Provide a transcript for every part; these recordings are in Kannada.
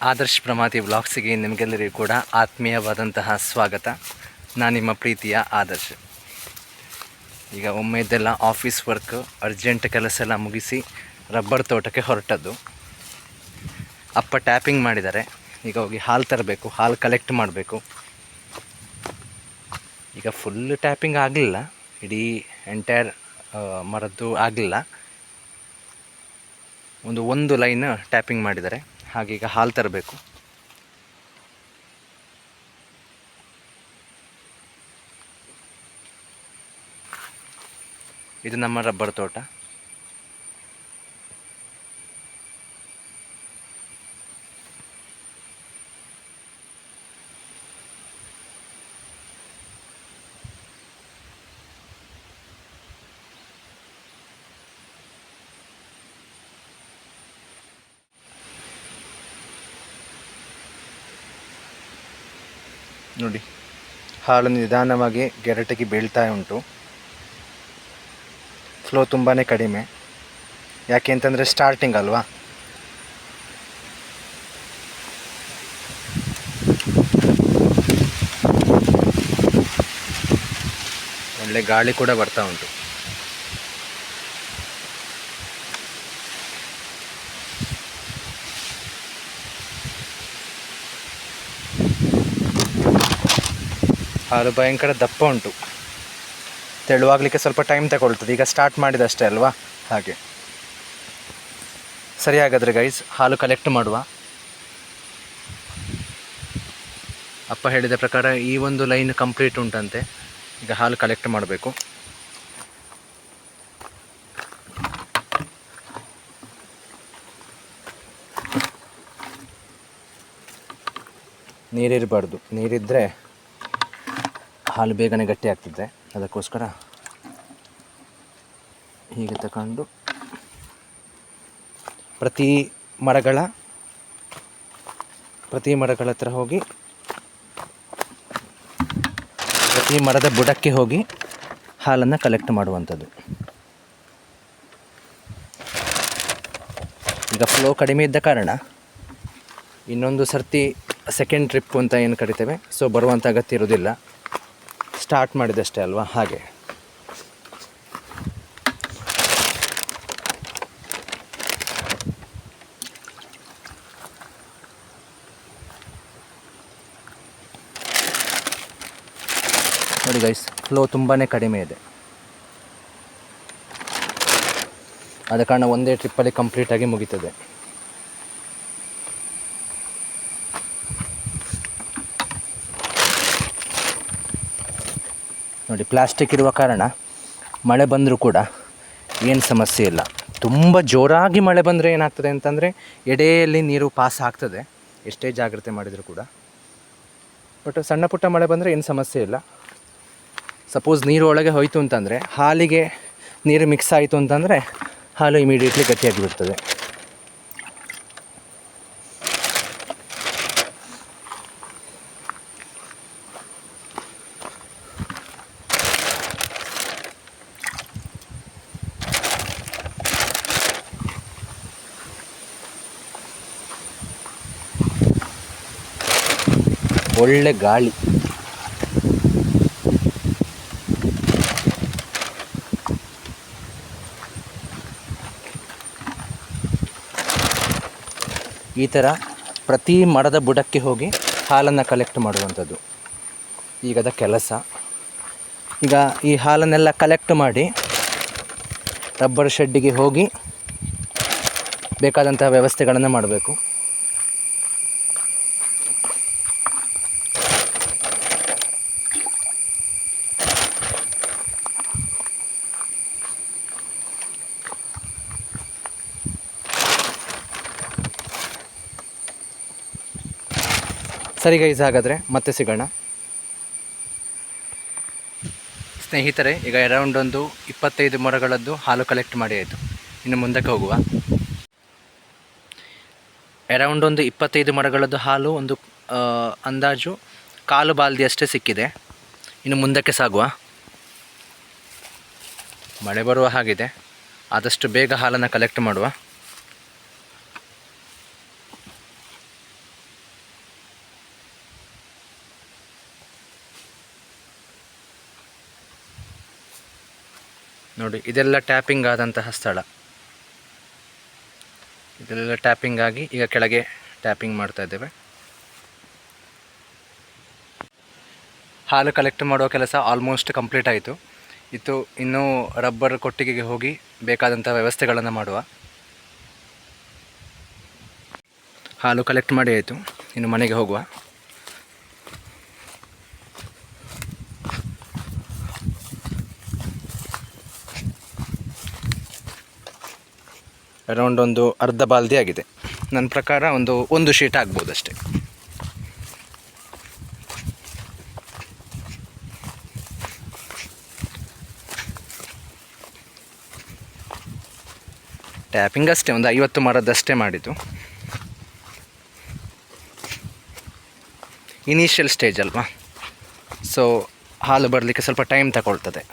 ಆದರ್ಶ್ ಪ್ರಮಾತಿ ವ್ಲಾಗ್ಸಿಗೆ ನಿಮಗೆಲ್ಲರಿಗೂ ಕೂಡ ಆತ್ಮೀಯವಾದಂತಹ ಸ್ವಾಗತ. ನಾನು ನಿಮ್ಮ ಪ್ರೀತಿಯ ಆದರ್ಶ್. ಈಗ ಒಮ್ಮೆದೆಲ್ಲ ಆಫೀಸ್ ವರ್ಕ್ ಅರ್ಜೆಂಟ್ ಕೆಲಸ ಎಲ್ಲ ಮುಗಿಸಿ ರಬ್ಬರ್ ತೋಟಕ್ಕೆ ಹೊರಟದ್ದು. ಅಪ್ಪ ಟ್ಯಾಪಿಂಗ್ ಮಾಡಿದ್ದಾರೆ. ಈಗ ಹೋಗಿ ಹಾಲು ತರಬೇಕು, ಹಾಲು ಕಲೆಕ್ಟ್ ಮಾಡಬೇಕು. ಈಗ ಫುಲ್ ಟ್ಯಾಪಿಂಗ್ ಆಗಲಿಲ್ಲ, ಇಡೀ ಎಂಟೈರ್ ಮರದ್ದು ಆಗಲಿಲ್ಲ. ಒಂದು ಲೈನ್ ಟ್ಯಾಪಿಂಗ್ ಮಾಡಿದ್ದಾರೆ. ಹಾಗೀಗ ಹಾಲು ತರಬೇಕು. ಇದು ನಮ್ಮ ರಬ್ಬರ್ ತೋಟ. ನೋಡಿ, ಹಾಲು ನಿಧಾನವಾಗಿ ಗೆರಟಿಗೆ ಬೀಳ್ತಾ ಉಂಟು. ಫ್ಲೋ ತುಂಬಾ ಕಡಿಮೆ. ಯಾಕೆ ಅಂತಂದರೆ ಸ್ಟಾರ್ಟಿಂಗ್ ಅಲ್ವಾ. ಒಳ್ಳೆ ಗಾಳಿ ಕೂಡ ಬರ್ತಾ ಉಂಟು. ಹಾಲು ಭಯಂಕರ ದಪ್ಪ ಉಂಟು. ತೆಳುವಾಗಲಿಕ್ಕೆ ಸ್ವಲ್ಪ ಟೈಮ್ ತಗೊಳ್ತದೆ. ಈಗ ಸ್ಟಾರ್ಟ್ ಮಾಡಿದಷ್ಟೇ ಅಲ್ವಾ, ಹಾಗೆ. ಸರಿ, ಹಾಗಾದರೆ ಗೈಸ್, ಹಾಲು ಕಲೆಕ್ಟ್ ಮಾಡುವ. ಅಪ್ಪ ಹೇಳಿದ ಪ್ರಕಾರ ಈ ಒಂದು ಲೈನ್ ಕಂಪ್ಲೀಟ್ ಉಂಟಂತೆ. ಈಗ ಹಾಲು ಕಲೆಕ್ಟ್ ಮಾಡಬೇಕು. ನೀರಿರಬಾರ್ದು, ನೀರಿದ್ದರೆ ಹಾಲು ಬೇಗನೆ ಗಟ್ಟಿ ಆಗ್ತದೆ. ಅದಕ್ಕೋಸ್ಕರ ಹೀಗೆ ತಗೊಂಡು ಪ್ರತಿ ಮರಗಳ ಹತ್ರ ಹೋಗಿ, ಪ್ರತಿ ಮರದ ಬುಡಕ್ಕೆ ಹೋಗಿ ಹಾಲನ್ನು ಕಲೆಕ್ಟ್ ಮಾಡುವಂಥದ್ದು. ಈಗ ಫ್ಲೋ ಕಡಿಮೆ ಇದ್ದ ಕಾರಣ ಇನ್ನೊಂದು ಸರ್ತಿ ಸೆಕೆಂಡ್ ಟ್ರಿಪ್ ಅಂತ ಏನು ಕರಿತೇವೆ, ಸೊ ಬರುವಂಥ ಅಗತ್ಯ ಇರೋದಿಲ್ಲ. ಸ್ಟಾರ್ಟ್ ಮಾಡಿದಷ್ಟೇ ಅಲ್ವಾ, ಹಾಗೆ. ನೋಡಿ ಗೈಸ್, ಫ್ಲೋ ತುಂಬಾ ಕಡಿಮೆ ಇದೆ. ಆದ ಕಾರಣ ಒಂದೇ ಟ್ರಿಪ್ಪಲ್ಲಿ ಕಂಪ್ಲೀಟಾಗಿ ಮುಗೀತದೆ. ನೋಡಿ, ಪ್ಲಾಸ್ಟಿಕ್ ಇರುವ ಕಾರಣ ಮಳೆ ಬಂದರೂ ಕೂಡ ಏನು ಸಮಸ್ಯೆ ಇಲ್ಲ. ತುಂಬ ಜೋರಾಗಿ ಮಳೆ ಬಂದರೆ ಏನಾಗ್ತದೆ ಅಂತಂದರೆ ಎಡೆಯಲ್ಲಿ ನೀರು ಪಾಸ್ ಆಗ್ತದೆ, ಎಷ್ಟೇ ಜಾಗ್ರತೆ ಮಾಡಿದರೂ ಕೂಡ. ಬಟ್ ಸಣ್ಣ ಪುಟ್ಟ ಮಳೆ ಬಂದರೆ ಏನು ಸಮಸ್ಯೆ ಇಲ್ಲ. ಸಪೋಸ್ ನೀರು ಒಳಗೆ ಹೋಯಿತು ಅಂತಂದರೆ, ಹಾಲಿಗೆ ನೀರು ಮಿಕ್ಸ್ ಆಯಿತು ಅಂತಂದರೆ ಹಾಲು ಇಮಿಡಿಯೇಟ್ಲಿ ಗಟ್ಟಿಯಾಗಿ ಬಿಡ್ತದೆ. ಒಳ್ಳೆ ಗಾಳಿ. ಈ ಥರ ಪ್ರತಿ ಮರದ ಬುಡಕ್ಕೆ ಹೋಗಿ ಹಾಲನ್ನು ಕಲೆಕ್ಟ್ ಮಾಡುವಂಥದ್ದು ಈಗದ ಕೆಲಸ. ಈಗ ಈ ಹಾಲನ್ನೆಲ್ಲ ಕಲೆಕ್ಟ್ ಮಾಡಿ ರಬ್ಬರ್ ಶೆಡ್ಡಿಗೆ ಹೋಗಿ ಬೇಕಾದಂತಹ ವ್ಯವಸ್ಥೆಗಳನ್ನು ಮಾಡಬೇಕು. ಸರಿ ಗೈಸ್, ಹಾಗಾದರೆ ಮತ್ತೆ ಸಿಗೋಣ ಸ್ನೇಹಿತರೆ. ಈಗ ಅರೌಂಡ್ ಒಂದು 25 ಮರಗಳದ್ದು ಹಾಲು ಕಲೆಕ್ಟ್ ಮಾಡಿ ಆಯಿತು. ಇನ್ನು ಮುಂದಕ್ಕೆ ಹೋಗುವ. ಅರೌಂಡ್ ಒಂದು 25 ಮರಗಳದ್ದು ಹಾಲು ಒಂದು ಅಂದಾಜು ಕಾಲು ಬಾಲ್ದಿಯಷ್ಟೇ ಸಿಕ್ಕಿದೆ. ಇನ್ನು ಮುಂದಕ್ಕೆ ಸಾಗುವ. ಮಳೆ ಬರುವ ಹಾಗಿದೆ, ಆದಷ್ಟು ಬೇಗ ಹಾಲನ್ನು ಕಲೆಕ್ಟ್ ಮಾಡುವ. ನೋಡಿ, ಇದೆಲ್ಲ ಟ್ಯಾಪಿಂಗ್ ಆದಂತಹ ಸ್ಥಳ. ಇದೆಲ್ಲ ಟ್ಯಾಪಿಂಗ್ ಆಗಿ ಈಗ ಕೆಳಗೆ ಟ್ಯಾಪಿಂಗ್ ಮಾಡ್ತಾ ಇದ್ದೇವೆ. ಹಾಲು ಕಲೆಕ್ಟ್ ಮಾಡೋ ಕೆಲಸ ಆಲ್ಮೋಸ್ಟ್ ಕಂಪ್ಲೀಟ್ ಆಯಿತು. ಇನ್ನೂ ರಬ್ಬರ್ ಕೊಟ್ಟಿಗೆಗೆ ಹೋಗಿ ಬೇಕಾದಂಥ ವ್ಯವಸ್ಥೆಗಳನ್ನು ಮಾಡುವ. ಹಾಲು ಕಲೆಕ್ಟ್ ಮಾಡಿ ಆಯಿತು, ಇನ್ನು ಮನೆಗೆ ಹೋಗುವ. ಅರೌಂಡ್ ಒಂದು ಅರ್ಧ ಬಾಲ್ದಿ ಆಗಿದೆ. ನನ್ನ ಪ್ರಕಾರ ಒಂದು ಶೀಟ್ ಆಗ್ಬೋದು ಅಷ್ಟೇ. ಟ್ಯಾಪಿಂಗ್ ಅಷ್ಟೇ, ಒಂದು 50 ಮರದಷ್ಟೇ ಮಾಡಿದ್ದು. ಇನಿಷಿಯಲ್ ಸ್ಟೇಜ್ ಅಲ್ವಾ, ಸೊ ಹಾಲು ಬರಲಿಕ್ಕೆ ಸ್ವಲ್ಪ ಟೈಮ್ ತಗೊಳ್ತದೆ.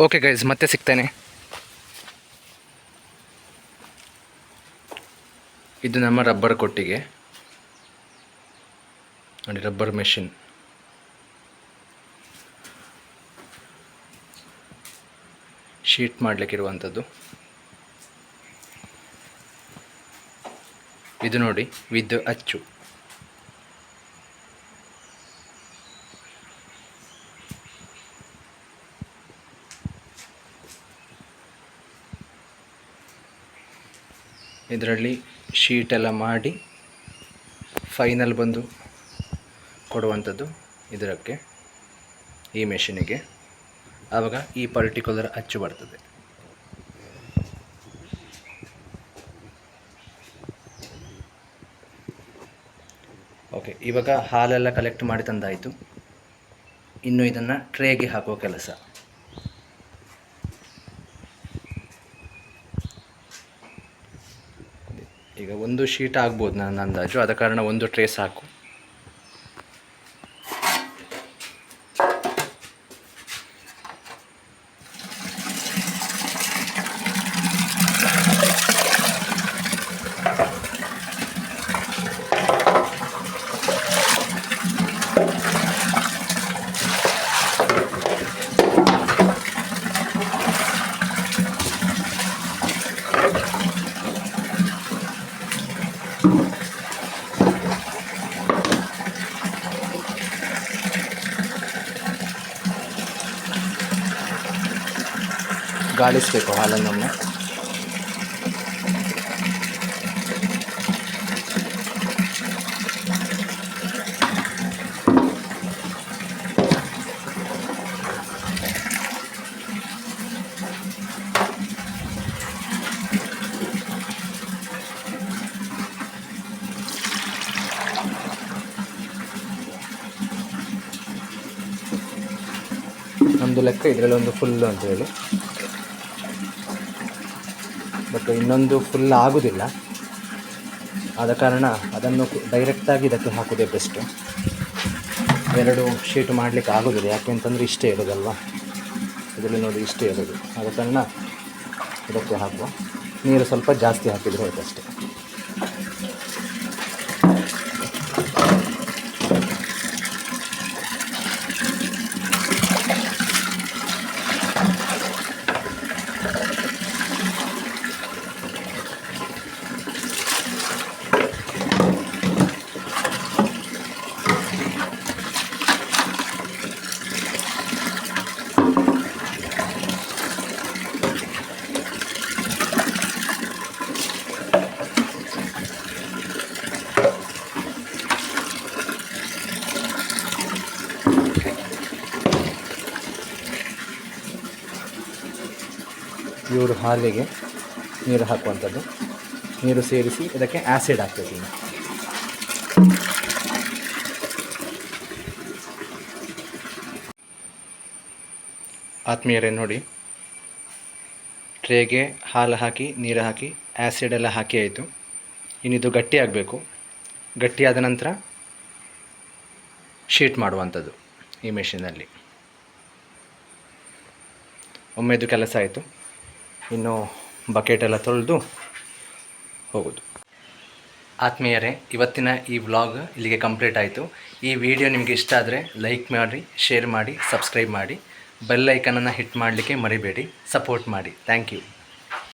ಓಕೆ ಗೈಸ್, ಮತ್ತೆ ಸಿಗ್ತೇನೆ. ಇದು ನಮ್ಮ ರಬ್ಬರ್ ಕೊಟ್ಟಿಗೆ ನೋಡಿ, ರಬ್ಬರ್ ಮೆಷಿನ್. ಶೀಟ್ ಮಾಡಲಿಕ್ಕಿರುವಂಥದ್ದು ಇದು ನೋಡಿ, ವಿದ್ ಅಚ್ಚು. ಇದರಲ್ಲಿ ಶೀಟೆಲ್ಲ ಮಾಡಿ ಫೈನಲ್ ಬಂದು ಕೊಡುವಂಥದ್ದು ಇದಕ್ಕೆ, ಈ ಮೆಷಿನಿಗೆ. ಆವಾಗ ಈ ಪರ್ಟಿಕ್ಯುಲರ್ ಅಚ್ಚು ಬರ್ತದೆ. ಓಕೆ, ಇವಾಗ ಹಾಲೆಲ್ಲ ಕಲೆಕ್ಟ್ ಮಾಡಿ ತಂದಾಯಿತು. ಇನ್ನು ಇದನ್ನು ಟ್ರೇಗೆ ಹಾಕುವ ಕೆಲಸ. ಈಗ ಒಂದು ಶೀಟ್ ಆಗ್ಬೋದು ನನ್ನ ಅಂದಾಜು, ಆದ ಕಾರಣ ಒಂದು ಟ್ರೇ ಸಾಕು. ಗಾಳಿಸಬೇಕು ಹಾಲನ್ನೊಮ್ಮೆ. ನಮ್ಮದು ಲೆಕ್ಕ ಇದರಲ್ಲಿ ಒಂದು ಫುಲ್ಲು ಅಂತ ಹೇಳಿ, ಬಟ್ ಇನ್ನೊಂದು ಫುಲ್ ಆಗೋದಿಲ್ಲ. ಆದ ಕಾರಣ ಅದನ್ನು ಡೈರೆಕ್ಟಾಗಿ ಇದಕ್ಕೆ ಹಾಕೋದೇ ಬೆಸ್ಟು. 2 ಶೀಟ್ ಮಾಡಲಿಕ್ಕೆ ಆಗೋದಿಲ್ಲ, ಯಾಕೆ ಅಂತಂದರೆ ಇಷ್ಟೇ ಇರೋದಲ್ವ, ಇದರಲ್ಲಿ ನೋಡಿ ಇಷ್ಟೇ ಇರೋದು. ಆದ ಕಾರಣ ಇದಕ್ಕೆ ಹಾಕುವ. ನೀರು ಸ್ವಲ್ಪ ಜಾಸ್ತಿ ಹಾಕಿದರೆ ಹೋಯ್ತು ಅಷ್ಟೇ. ಇವರು ಹಾಲಿಗೆ ನೀರು ಹಾಕುವಂಥದ್ದು. ನೀರು ಸೇರಿಸಿ ಇದಕ್ಕೆ ಆ್ಯಸಿಡ್ ಹಾಕ್ಬೇಕು. ಈಗ ಆತ್ಮೀಯರೇ ನೋಡಿ, ಟ್ರೇಗೆ ಹಾಲು ಹಾಕಿ ನೀರು ಹಾಕಿ ಆ್ಯಸಿಡ್ ಎಲ್ಲ ಹಾಕಿ ಆಯಿತು. ಇನ್ನಿದು ಗಟ್ಟಿ ಆಗಬೇಕು. ಗಟ್ಟಿಯಾದ ನಂತರ ಶೀಟ್ ಮಾಡುವಂಥದ್ದು ಈ ಮೆಷಿನಲ್ಲಿ. ಒಮ್ಮೆದು ಕೆಲಸ ಆಯಿತು, ಇನ್ನು ಬಕೆಟೆಲ್ಲ ತೊಳೆದು ಹೋಗೋದು. ಆತ್ಮೀಯರೇ, ಇವತ್ತಿನ ಈ ವ್ಲಾಗ್ ಇಲ್ಲಿಗೆ ಕಂಪ್ಲೀಟ್ ಆಯಿತು. ಈ ವಿಡಿಯೋ ನಿಮಗೆ ಇಷ್ಟ ಆದರೆ ಲೈಕ್ ಮಾಡಿ, ಶೇರ್ ಮಾಡಿ, ಸಬ್ಸ್ಕ್ರೈಬ್ ಮಾಡಿ, ಬೆಲ್ ಐಕನನ್ನು ಹಿಟ್ ಮಾಡಲಿಕ್ಕೆ ಮರಿಬೇಡಿ. ಸಪೋರ್ಟ್ ಮಾಡಿ. Thank you.